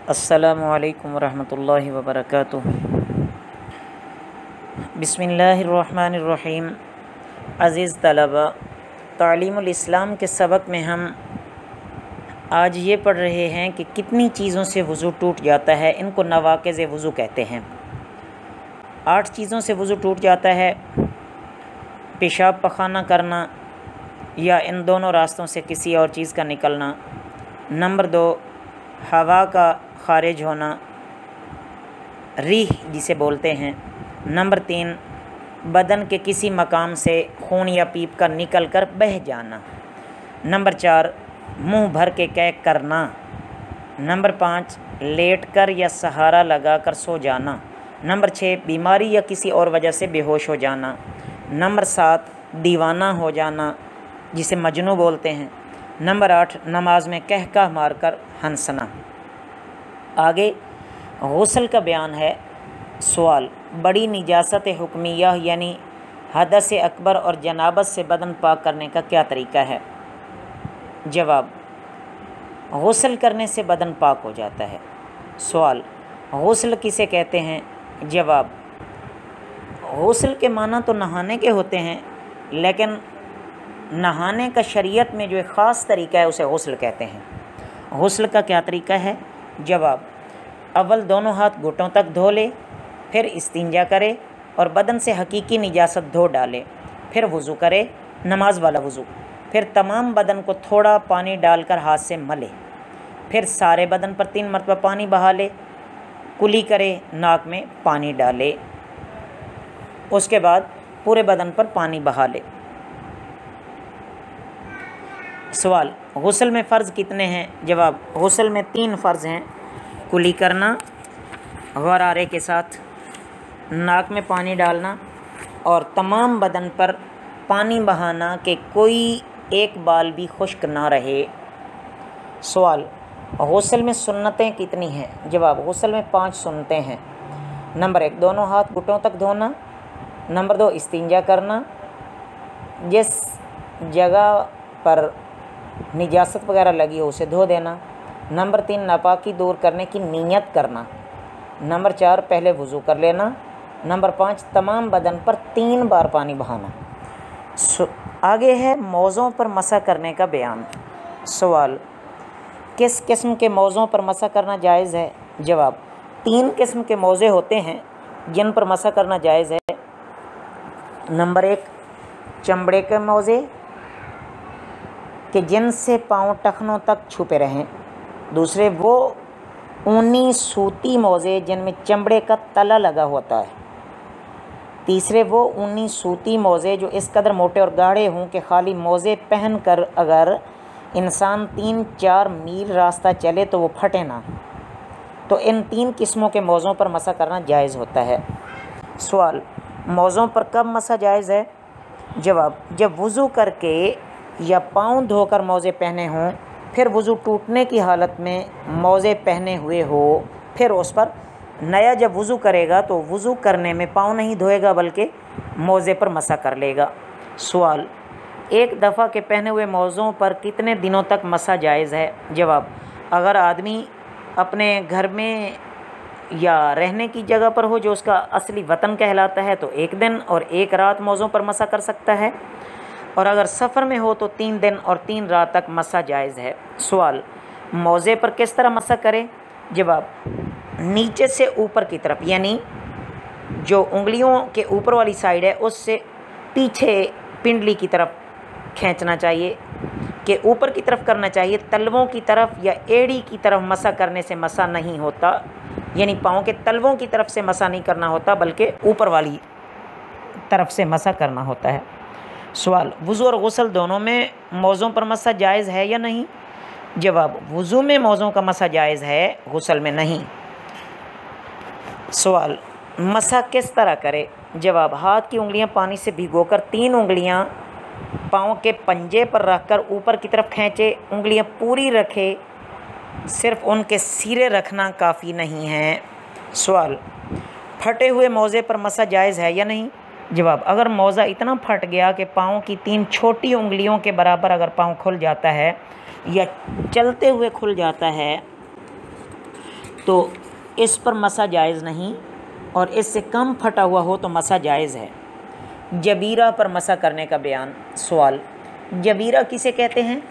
अस्सलामुअलैकुम वरहमतुल्लाहि वबरकातुहू। बिस्मिल्लाहिर्रहमानिर्रहीम। अज़ीज़ तलबा, तालीमुल इस्लाम के सबक में हम आज ये पढ़ रहे हैं कि कितनी चीज़ों से वज़ू टूट जाता है। इनको नवाक़िज़ वज़ू कहते हैं। 8 चीज़ों से वज़ू टूट जाता है। पेशाब पखाना करना या इन दोनों रास्तों से किसी और चीज़ का निकलना। नंबर 2, हवा का ख़ारिज होना, रीह जिसे बोलते हैं। नंबर 3, बदन के किसी मकाम से खून या पीप का निकल कर बह जाना। नंबर 4, मुंह भर के कैक करना। नंबर 5, लेट कर या सहारा लगाकर सो जाना। नंबर 6, बीमारी या किसी और वजह से बेहोश हो जाना। नंबर 7, दीवाना हो जाना जिसे मजनू बोलते हैं। नंबर 8, नमाज में कहका मारकर हंसना। आगे गुस्ल का बयान है। सवाल, बड़ी निजासत हुक्मिया यानी हदस अकबर और जनाबत से बदन पाक करने का क्या तरीका है? जवाब, गुस्ल करने से बदन पाक हो जाता है। सवाल, गुस्ल किसे कहते हैं? जवाब, गुस्ल के माना तो नहाने के होते हैं, लेकिन नहाने का शरीयत में जो एक ख़ास तरीका है उसे गुस्ल कहते हैं। गुस्ल का क्या तरीका है? जवाब, अव्वल दोनों हाथ घुटनों तक धो ले, फिर इस्तिंजा करे और बदन से हकीकी निजासत धो डाले, फिर वज़ू करे, नमाज वाला वज़ू। फिर तमाम बदन को थोड़ा पानी डालकर हाथ से मले, फिर सारे बदन पर 3 मरतबा पानी बहा ले, कुली करे, नाक में पानी डाले, उसके बाद पूरे बदन पर पानी बहा ले। सवाल, गुस्ल में फ़र्ज़ कितने हैं? जवाब, गुस्ल में 3 फ़र्ज़ हैं। कुली करना गरारे के साथ, नाक में पानी डालना और तमाम बदन पर पानी बहाना कि कोई एक बाल भी खुश्क ना रहे। सवाल, गुस्ल में सुन्नतें कितनी हैं? जवाब, गुस्ल में 5 सुन्नतें हैं। नंबर 1, दोनों हाथ घुटनों तक धोना। नंबर 2, इस्तिंजा करना, जिस जगह पर निजासत वगैरह लगी हो उसे धो देना। नंबर 3, नापाकी दूर करने की नीयत करना। नंबर 4, पहले वज़ू कर लेना। नंबर 5, तमाम बदन पर 3 बार पानी बहाना। आगे है मौज़ों पर मसा करने का बयान। सवाल, किस किस्म के मौज़ों पर मसा करना जायज़ है? जवाब, 3 किस्म के मौज़े होते हैं जिन पर मसा करना जायज़ है। नंबर 1, चमड़े के मौज़े कि जिनसे पाँव टखनों तक छुपे रहें। दूसरे, वो ऊनी सूती मोज़े जिनमें चमड़े का तला लगा होता है। तीसरे, वो ऊनी सूती मोज़े जो इस कदर मोटे और गाढ़े हों कि खाली मोज़े पहनकर अगर इंसान 3-4 मील रास्ता चले तो वो फटे ना। तो इन 3 किस्मों के मौज़ों पर मसा करना जायज़ होता है। सवाल, मौज़ों पर कब मसा जायज़ है? जवाब, जब वज़ू करके या पाँव धोकर मोज़े पहने हों, फिर वज़ू टूटने की हालत में मोज़े पहने हुए हो, फिर उस पर नया जब वज़ू करेगा तो वज़ू करने में पाँव नहीं धोएगा बल्कि मोज़े पर मसा कर लेगा। सवाल, एक दफ़ा के पहने हुए मोज़ों पर कितने दिनों तक मसा जायज़ है? जवाब, अगर आदमी अपने घर में या रहने की जगह पर हो जो उसका असली वतन कहलाता है तो 1 दिन और 1 रात मोज़ों पर मसा कर सकता है, और अगर सफ़र में हो तो 3 दिन और 3 रात तक मसा जायज़ है। सवाल, मोज़े पर किस तरह मसा करें? जवाब, नीचे से ऊपर की तरफ, यानी जो उंगलियों के ऊपर वाली साइड है उससे पीछे पिंडली की तरफ खींचना चाहिए कि ऊपर की तरफ करना चाहिए। तलवों की तरफ या एड़ी की तरफ मसा करने से मसा नहीं होता, यानी पाँव के तलवों की तरफ से मसा नहीं करना होता बल्कि ऊपर वाली तरफ से मसा करना होता है। सवाल, वज़ू और गुस्ल दोनों में मौज़ों पर मसा जायज़ है या नहीं? जवाब, वज़ू में मौज़ों का मसा जायज़ है, गुस्ल में नहीं। सवाल, मसा किस तरह करे? जवाब, हाथ की उंगलियां पानी से भिगोकर 3 उंगलियां पाँव के पंजे पर रखकर ऊपर की तरफ खींचे, उंगलियां पूरी रखे, सिर्फ उनके सिरे रखना काफ़ी नहीं है। सवाल, फटे हुए मौज़े पर मसा जायज़ है या नहीं? जवाब, अगर मौज़ा इतना फट गया कि पाँव की 3 छोटी उंगलियों के बराबर अगर पाँव खुल जाता है या चलते हुए खुल जाता है तो इस पर मसा जायज़ नहीं, और इससे कम फटा हुआ हो तो मसा जायज़ है। जबीरा पर मसा करने का बयान। सवाल, जबीरा किसे कहते हैं?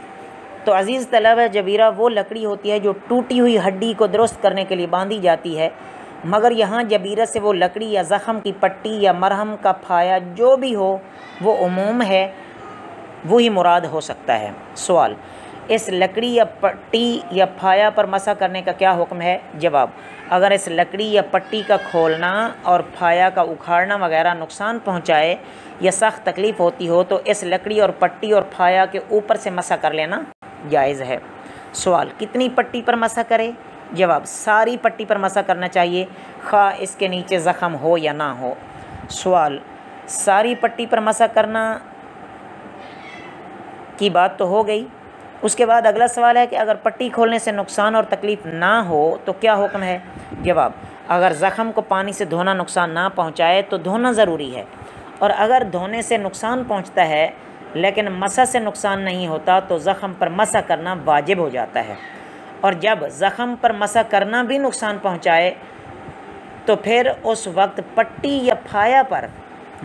तो अज़ीज़ तलबा, जबीरा वो लकड़ी होती है जो टूटी हुई हड्डी को दुरुस्त करने के लिए बांधी जाती है, मगर यहाँ जबीरा से वो लकड़ी या ज़ख़म की पट्टी या मरहम का फाया जो भी हो वो उमूम है, वही मुराद हो सकता है। सवाल, इस लकड़ी या पट्टी या फाया पर मसा करने का क्या हुक्म है? जवाब, अगर इस लकड़ी या पट्टी का खोलना और फाया का उखाड़ना वगैरह नुकसान पहुँचाए या सख्त तकलीफ़ होती हो तो इस लकड़ी और पट्टी और फाया के ऊपर से मसा कर लेना जायज़ है। सवाल, कितनी पट्टी पर मसा करे? जवाब, सारी पट्टी पर मसा करना चाहिए, खा इसके नीचे ज़ख़म हो या ना हो। सवाल, सारी पट्टी पर मसा करना की बात तो हो गई। उसके बाद अगला सवाल है कि अगर पट्टी खोलने से नुकसान और तकलीफ़ ना हो तो क्या हुक्म है? जवाब, अगर ज़ख़म को पानी से धोना नुकसान ना पहुँचाए तो धोना ज़रूरी है, और अगर धोने से नुकसान पहुँचता है लेकिन मसा से नुकसान नहीं होता तो ज़ख़म पर मसा करना वाजिब हो जाता है। और जब ज़ख़म पर मसा करना भी नुकसान पहुँचाए तो फिर उस वक्त पट्टी या फाया पर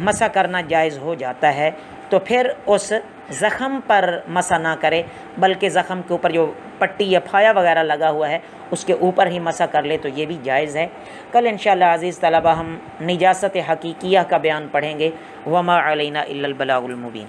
मसा करना जायज़ हो जाता है। तो फिर उस ज़ख़म पर मसा ना करे, बल्कि ज़ख़म के ऊपर जो पट्टी या फाया वगैरह लगा हुआ है उसके ऊपर ही मसा कर ले तो ये भी जायज़ है। कल इंशाअल्लाह अज़ीज़ तलबा हम निजासत हकीकिया का बयान पढ़ेंगे। वमा अलैना इल्लल बलागुल मुबीन।